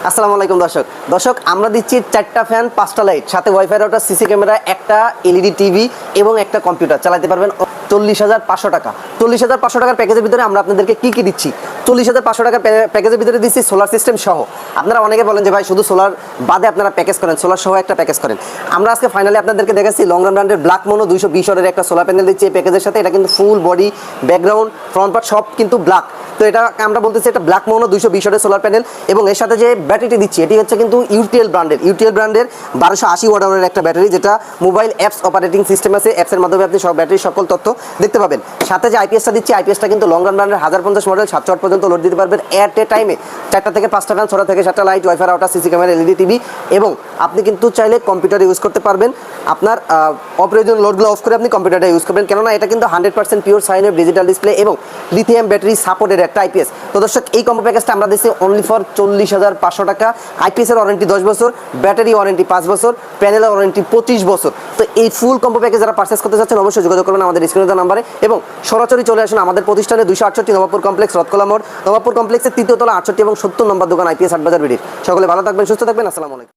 আসসালামু আলাইকুম দর্শক আমরা দিচ্ছি 4টা ফ্যান 5টা লাইট সাথে ওয়াইফাই রাউটার সিসি ক্যামেরা একটা এলইডি টিভি এবং একটা কম্পিউটার চালাতে পারবেন 40,500 টাকা। 40,500 টাকার প্যাকেজের ভিতরে আমরা আপনাদেরকে কি দিচ্ছি? 40,500 টাকার প্যাকেজের ভিতরে দিচ্ছি সোলার সিস্টেম সহ। আপনারা অনেকে বলেন যে ভাই শুধু সোলার বাদে আপনারা প্যাকেজ করেন, সোলার সহ একটা প্যাকেজ করেন। আমরা আজকে ফাইনালি আপনাদেরকে দেখাচ্ছি লংরান ব্র্যান্ডের ব্ল্যাক মোনো 220 ওয়াটের একটা সোলার প্যানেল দিচ্ছি এই প্যাকেজের সাথে। এটা কিন্তু full body, background, front part সব কিন্তু ব্ল্যাক। তো এটা আমরা বলতেছি এটা ব্ল্যাক মোনো 220 ওয়াটের সোলার প্যানেল এবং এর সাথে যে ব্যাটারিটি দিচ্ছি এটি হচ্ছে কিন্তু ইউটিএল ব্র্যান্ডের 1280 ওয়াট আওয়ারের একটা ব্যাটারি, যেটা মোবাইল অ্যাপস অপারেটিং সিস্টেম আছে, অ্যাপসের মাধ্যমে আপনি সব ব্যাটারির সকল তথ্য দেখতে পাবেন। সাথে যে আইপিএসটা দিচ্ছি, আইপিএসটা কিন্তু লংরান ব্র্যান্ডের 1050 মডেল 700 ওয়াট পর্যন্ত লোড দিতে পারবেন এট এ টাইমে। 4টা থেকে 5টা ফ্যান, 6টা থেকে 7টা light, wifi router, CC camera, LED TV এবং আপনি কিন্তু চাইলে কম্পিউটার ইউজ করতে পারবেন। আপনার অপ্রয়োজন লোডগুলো অফ করে আপনি কম্পিউটারটা ইউজ করবেন, কেননা এটা কিন্তু 100% pure sine wave digital display এবং লিথিয়াম ব্যাটারি সাপোর্টের একটা আইপিএস। তো দর্শক এই কম্বো প্যাকেজটা আমরা দিচ্ছি অনলি ফর 40,500 টাকা। আইপিএসের ওয়ারেন্টি 10 বছর, ব্যাটারি ওয়ারেন্টি 5 বছর, প্যানেলের ওয়ারেন্টি 25 বছর। তো এই ফুল কম্বো প্যাকেজ যারা পারচেস করতে চাচ্ছেন অবশ্যই যোগাযোগ করবেন আমাদের স্ক্রিনে দেওয়া নাম্বারে এবং সরাসরি চলে আসুন আমাদের প্রতিষ্ঠানে 268 নবাবপুর কমপ্লেক্স, রথকলা মোড়, নবাবপুর কমপ্লেক্সের 3য় তলা 68 এবং 70 নম্বর দোকান, আইপিএস হাটবাজার বিডি। সকলে ভালো থাকবেন, সুস্থ থাকবেন। আসসালামু আলাইকুম।